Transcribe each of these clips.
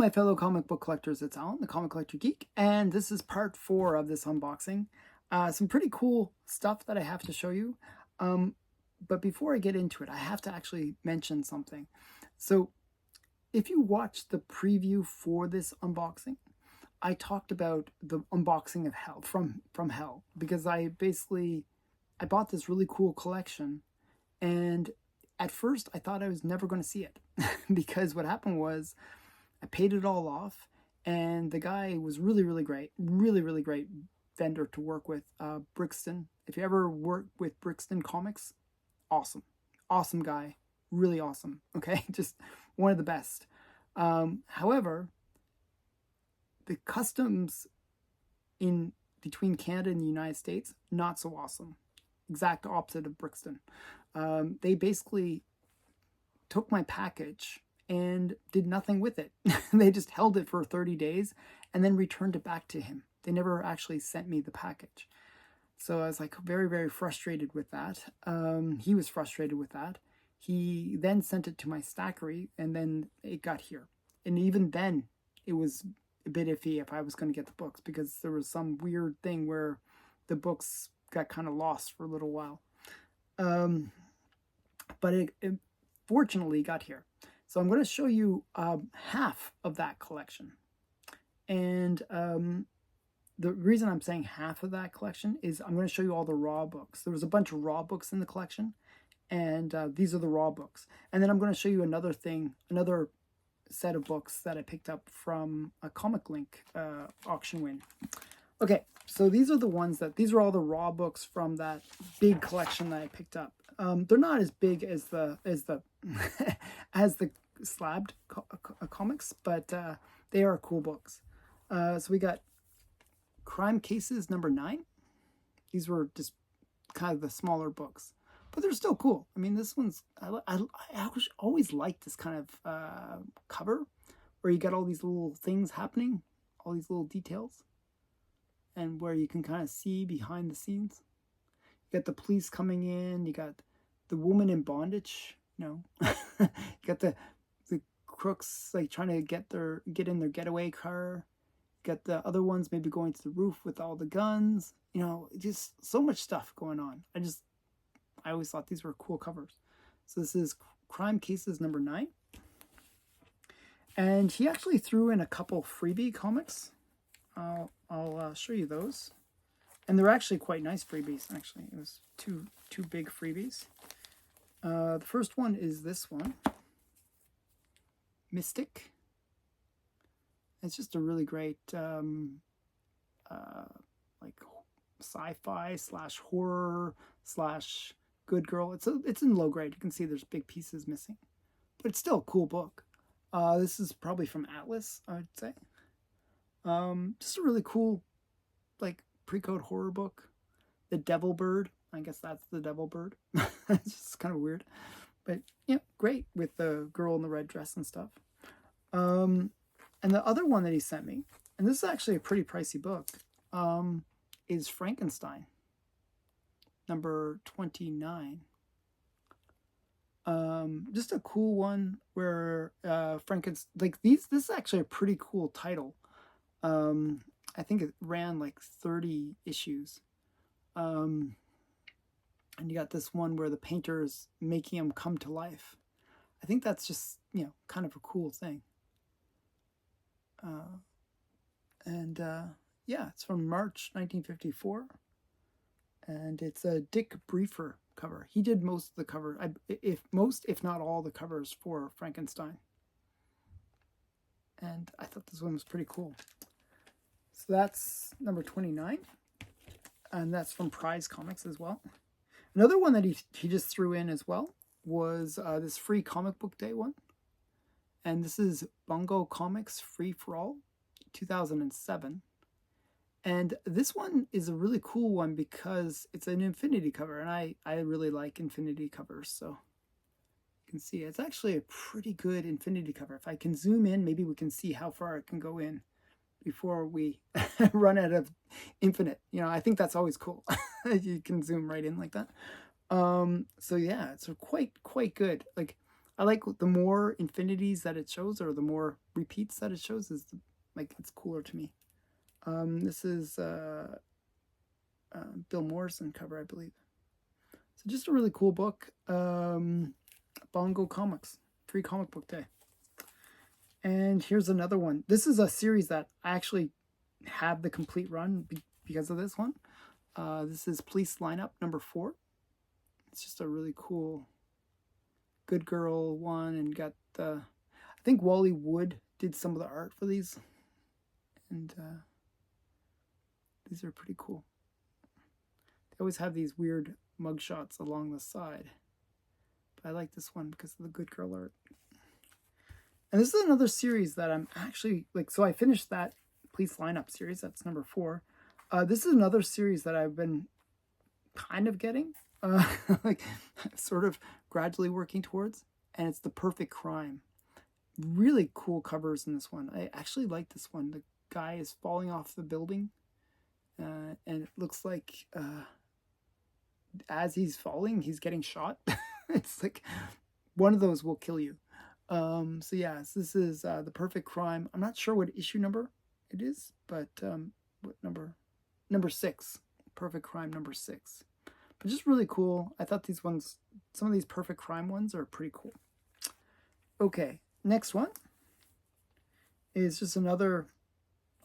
my fellow comic book collectors, it's Alan, the Comic Collector Geek, and this is part 4 of this unboxing. Some pretty cool stuff that I have to show you. But before I get into it, I have to actually mention something. So if you watch the preview for this unboxing, I talked about the unboxing of hell, from hell, because I bought this really cool collection, and at first I thought I was never going to see it because what happened was I paid it all off, and the guy was really great, really great vendor to work with. BRIXTON. If you ever work with BRIXTON Comics, awesome guy, really awesome. Okay, just one of the best. However, the customs in between Canada and the United States, not so awesome. Exact opposite of BRIXTON. They basically took my package and did nothing with it. They just held it for 30 days and then returned it back to him. They never actually sent me the package. So I was like very frustrated with that. He was frustrated with that. He then sent it to my Stackry, and then it got here. And even then, it was a bit iffy if I was going to get the books, because there was some weird thing where the books got kind of lost for a little while. But it fortunately got here. So I'm going to show you half of that collection. And the reason I'm saying half of that collection is I'm going to show you all the raw books. There was a bunch of raw books in the collection, and these are the raw books. And then I'm going to show you another set of books that I picked up from a Comic Link auction win. Okay, so these are all the raw books from that big collection that I picked up. They're not as big as the as the Slabbed comics, but they are cool books. So we got Crime Cases number 9. These were just kind of the smaller books, but they're still cool. I mean, this one's, I always liked this kind of cover where you got all these little things happening, all these little details, and where you can kind of see behind the scenes. You got the police coming in, you got the woman in bondage, you got the crooks like trying to get in their getaway car. You got the other ones maybe going to the roof with all the guns. Just so much stuff going on. I always thought these were cool covers. So this is Crime Cases number 9. And he actually threw in a couple freebie comics. I'll show you those. And they're actually quite nice freebies, actually. It was two big freebies. The first one is this one, Mystic. It's just a really great like sci-fi / horror / good girl. It's in low grade. You can see there's big pieces missing, but it's still a cool book. This is probably from Atlas, I would say. Just a really cool, like, pre-code horror book. The Devil Bird. I guess that's the Devil Bird. It's just kind of weird, but yeah, great with the girl in the red dress and stuff. And the other one that he sent me, and this is actually a pretty pricey book, is Frankenstein, number 29. Just a cool one where Frankenstein, like this is actually a pretty cool title. I think it ran like 30 issues. And you got this one where the painter's making him come to life. I think that's just, kind of a cool thing. Yeah, it's from March 1954. And it's a Dick Briefer cover. He did most of the cover, if not all the covers for Frankenstein. And I thought this one was pretty cool. So that's number 29. And that's from Prize Comics as well. Another one that he just threw in as well was this free comic book day one. And this is Bungo Comics Free for All, 2007. And this one is a really cool one because it's an infinity cover, and I really like infinity covers, so you can see it's actually a pretty good infinity cover. If I can zoom in, maybe we can see how far it can go in before we run out of infinite. I think that's always cool. You can zoom right in like that. So yeah, it's quite good. Like, I like the more infinities that it shows, or the more repeats that it shows, is like it's cooler to me. This is Bill Morrison cover, I believe. So just a really cool book. Bongo Comics, free comic book day. And here's another one. This is a series that I actually have the complete run because of this one. This is Police Lineup number 4. It's just a really cool good girl one, and got the, I think Wally Wood did some of the art for these, and these are pretty cool. They always have these weird mugshots along the side, but I like this one because of the good girl art. And this is another series that I'm actually like, so I finished that Police Lineup series, that's number 4. This is another series that I've been kind of getting, like sort of gradually working towards, and it's The Perfect Crime. Really cool covers in this one. I actually like this one. The guy is falling off the building, and it looks like as he's falling, he's getting shot. It's like one of those will kill you. So yes, this is The Perfect Crime. I'm not sure what issue number it is, but what number? Number 6. Perfect Crime number 6. But just really cool. I thought these ones, some of these Perfect Crime ones are pretty cool. Okay, next one is just another,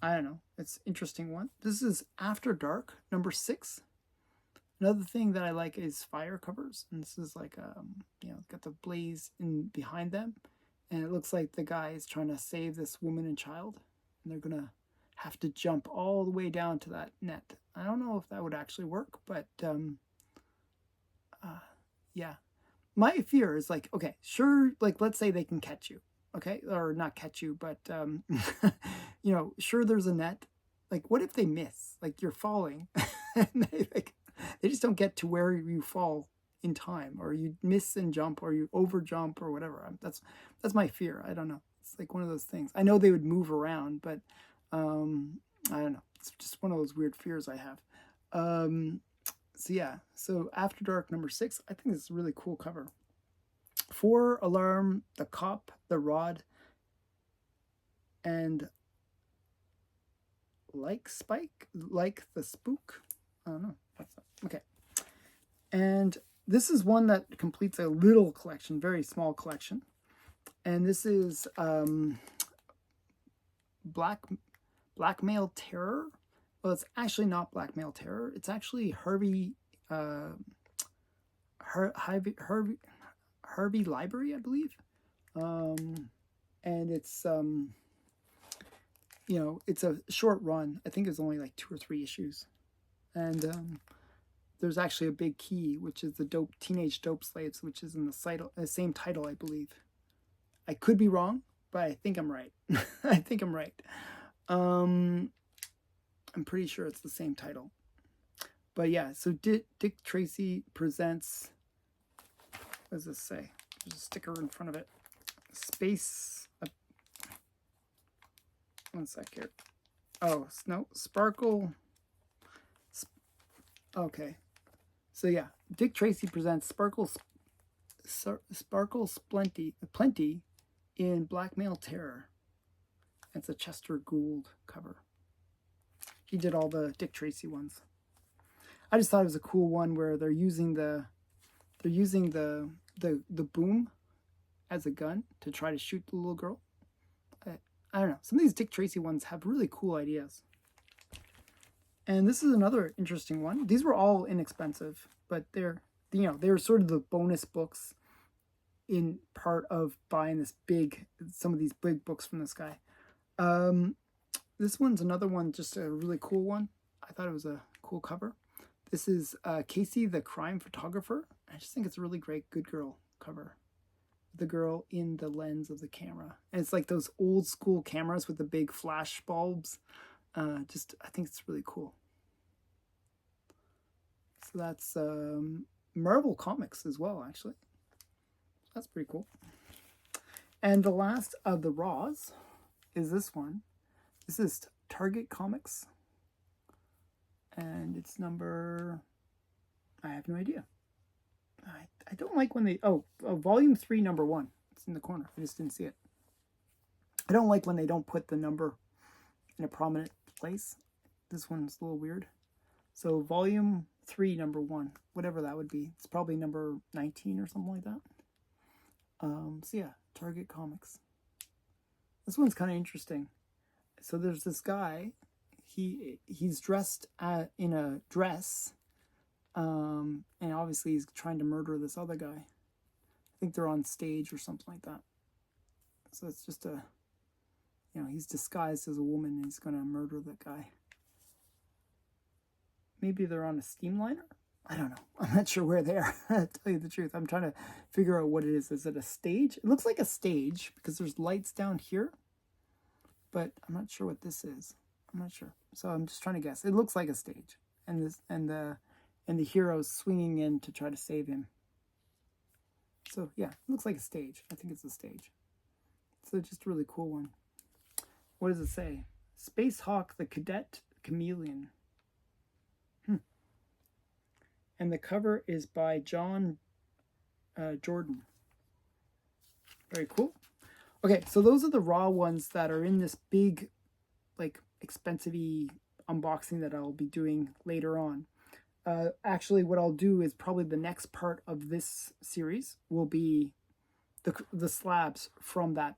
I don't know, it's interesting one. This is After Dark number 6. Another thing that I like is fire covers, and this is like you know, got the blaze in behind them, and it looks like the guy is trying to save this woman and child, and they're gonna have to jump all the way down to that net. I don't know if that would actually work, but yeah. My fear is like, okay, sure, like let's say they can catch you, okay, or not catch you, but you know, sure, there's a net. Like, what if they miss? Like, you're falling, and they just don't get to where you fall in time, or you miss and jump, or you over jump, or whatever. That's my fear. I don't know. It's like one of those things. I know they would move around, but I don't know. It's just one of those weird fears I have. So yeah, so After Dark number 6, I think this is a really cool cover. 4 Alarm, The Cop, The Rod, and Like Spike, Like the Spook. I don't know. Okay. And this is one that completes a little collection, very small collection. And this is Blackmail Terror. Well, it's actually not Blackmail Terror. It's actually Harvey Library, I believe. And it's you know, it's a short run. I think it's only like 2 or 3 issues. And there's actually a big key, which is the Teenage Dope Slaves, which is in the same title, I believe. I could be wrong, but I think I'm right. I think I'm right. I'm pretty sure it's the same title. But yeah, so Dick Tracy presents, what does this say? There's a sticker in front of it. Space, one sec here. Oh, no, Sparkle. Okay. So yeah, Dick Tracy presents Sparkle Plenty in Blackmail Terror. It's a Chester Gould cover. He did all the Dick Tracy ones. I just thought it was a cool one where they're using the boom as a gun to try to shoot the little girl. I don't know. Some of these Dick Tracy ones have really cool ideas. And this is another interesting one. These were all inexpensive, but they're sort of the bonus books in part of buying some of these big books from this guy. This one's another one, just a really cool one. I thought it was a cool cover. This is Casey the Crime Photographer. I just think it's a really great good girl cover. The girl in the lens of the camera. And it's like those old school cameras with the big flash bulbs. I think it's really cool. So that's Marvel Comics as well, actually. That's pretty cool. And the last of the Raws is this one. This is Target Comics. And it's number, I have no idea. I don't like when they, volume 3, number 1. It's in the corner. I just didn't see it. I don't like when they don't put the number in a prominent place. This one's a little weird. So volume 3, number 1, whatever that would be. It's probably number 19 or something like that. So yeah, Target Comics. This one's kind of interesting. So there's this guy. He's dressed in a dress, and obviously he's trying to murder this other guy. I think they're on stage or something like that. So it's just a, he's disguised as a woman and he's going to murder that guy. Maybe they're on a steamliner? I don't know. I'm not sure where they are. To tell you the truth, I'm trying to figure out what it is. Is it a stage? It looks like a stage because there's lights down here, but I'm not sure what this is. I'm not sure. So I'm just trying to guess. It looks like a stage, and the hero's swinging in to try to save him. So yeah, it looks like a stage. I think it's a stage. So just a really cool one. What does it say? Space Hawk the Cadet Chameleon. And the cover is by John Jordan. Very cool. Okay, so those are the raw ones that are in this big, like, expensive-y unboxing that I'll be doing later on. Actually, what I'll do is probably the next part of this series will be the slabs from that,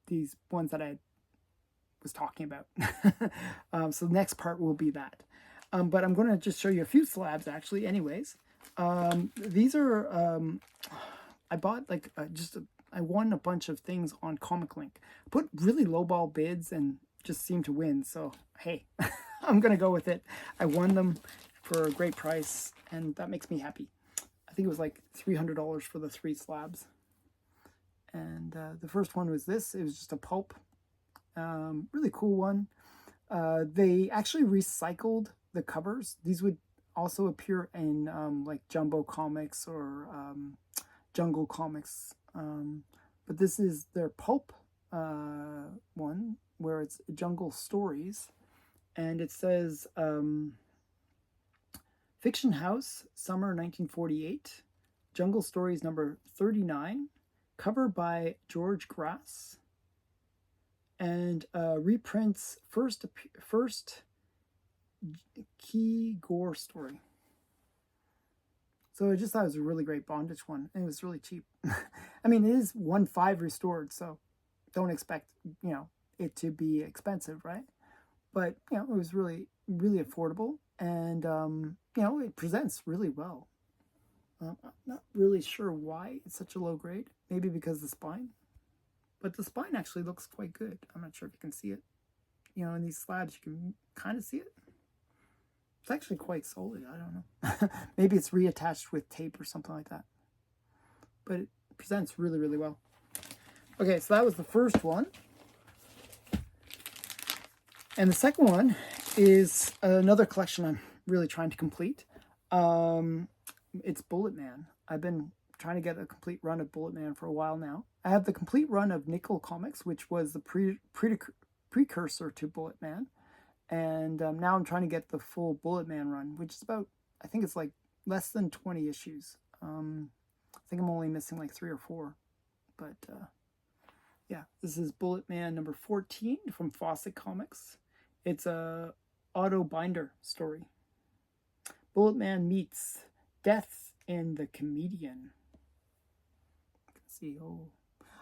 these ones that I was talking about. So the next part will be that. But I'm going to just show you a few slabs, actually, anyways. These are, I bought, like, I won a bunch of things on Comic Link. I put really lowball bids and just seemed to win. So, hey, I'm going to go with it. I won them for a great price, and that makes me happy. I think it was like $300 for the 3 slabs. And the first one was this. It was just a pulp. Really cool one. They actually recycled the covers. These would also appear in like Jumbo Comics or Jungle Comics. But this is their pulp one, where it's Jungle Stories. And it says Fiction House, Summer 1948. Jungle Stories number 39. Cover by George Grass. And reprints first Key Gore story. So I just thought it was a really great bondage one, and it was really cheap. I mean, it is 1.5 restored, so don't expect it to be expensive, right? But it was really, really affordable, and it presents really well. I'm not really sure why it's such a low grade. Maybe because of the spine. But the spine actually looks quite good. I'm not sure if you can see it. In these slabs, you can kind of see it. It's actually quite solid. I don't know. Maybe it's reattached with tape or something like that. But it presents really, really well. Okay, so that was the first one. And the second one is another collection I'm really trying to complete. It's Bullet Man. I've been trying to get a complete run of Bullet Man for a while now. I have the complete run of Nickel Comics, which was the precursor to Bullet Man. And now I'm trying to get the full Bullet Man run, which is about, I think it's like less than 20 issues. I think I'm only missing like 3 or 4. But yeah, this is Bullet Man number 14 from Fawcett Comics. It's a auto binder story. Bullet Man meets Death and the Comedian. See,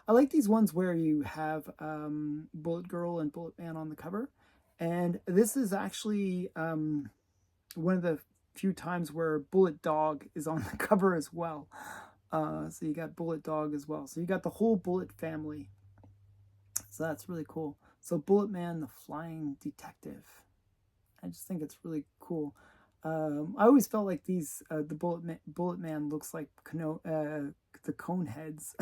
I like these ones where you have Bullet Girl and Bullet Man on the cover, and this is actually one of the few times where Bullet Dog is on the cover as well. So you got Bullet Dog as well. So you got the whole Bullet family. So that's really cool. So Bullet Man, the Flying Detective. I just think it's really cool. I always felt like these the Bullet Man looks like the Coneheads.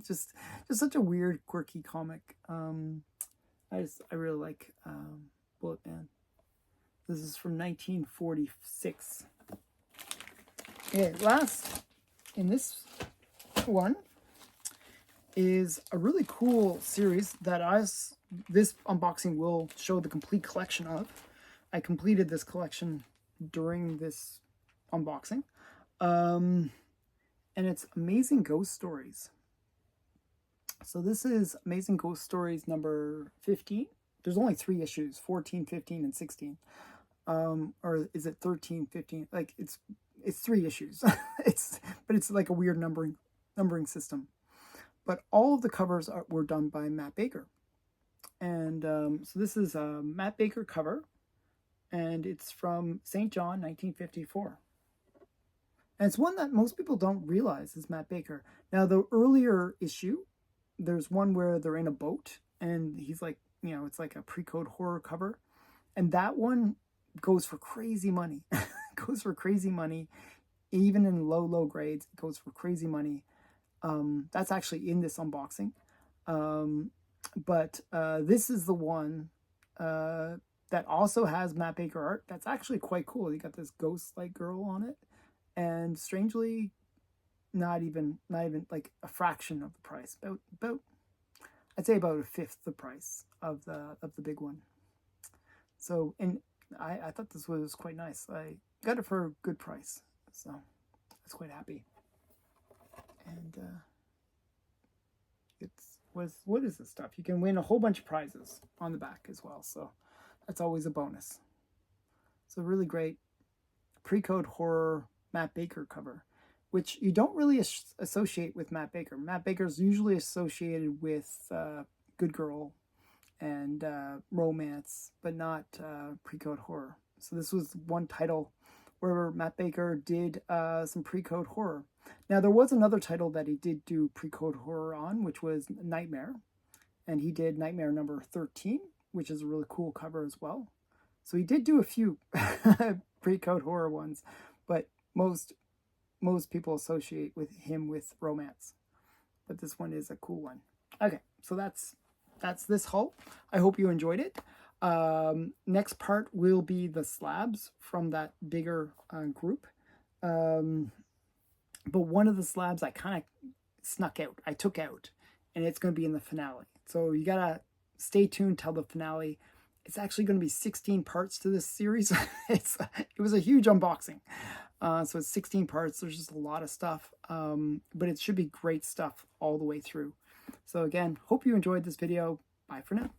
just such a weird, quirky comic. I really like Bullet Man. This is from 1946. Okay, last in this one is a really cool series that this unboxing will show the complete collection of. I completed this collection during this unboxing. And it's Amazing Ghost Stories. So this is Amazing Ghost Stories number 15. There's only 3 issues, 14, 15, and 16. Or is it 13, 15? Like it's 3 issues. But it's like a weird numbering system. But all of the covers were done by Matt Baker. And so this is a Matt Baker cover, and it's from St. John, 1954. And it's one that most people don't realize is Matt Baker. Now, the earlier issue, there's one where they're in a boat, and he's like, you know, it's like a pre-code horror cover. And that one goes for crazy money. Goes for crazy money. Even in low grades, it goes for crazy money. That's actually in this unboxing. But this is the one that also has Matt Baker art. That's actually quite cool. You got this ghost-like girl on it. And strangely, not even like a fraction of the price. About I'd say about a fifth the price of the big one. So, and I thought this was quite nice. I got it for a good price, so I was quite happy. And what is this stuff? You can win a whole bunch of prizes on the back as well, so that's always a bonus. It's a really great pre-code horror Matt Baker cover, which you don't really associate with Matt Baker. Matt Baker's usually associated with Good Girl and romance, but not pre-code horror. So this was one title where Matt Baker did some pre-code horror. Now, there was another title that he did do pre-code horror on, which was Nightmare. And he did Nightmare number 13, which is a really cool cover as well. So he did do a few pre-code horror ones, but most people associate with him with romance. But this one is a cool one. Okay, so that's this haul. I hope you enjoyed it. Next part will be the slabs from that bigger group. But one of the slabs I kind of snuck out. I took out, and it's going to be in the finale. So you got to stay tuned till the finale. It's actually going to be 16 parts to this series. It was a huge unboxing. So it's 16 parts. There's just a lot of stuff. But it should be great stuff all the way through. So again, hope you enjoyed this video. Bye for now.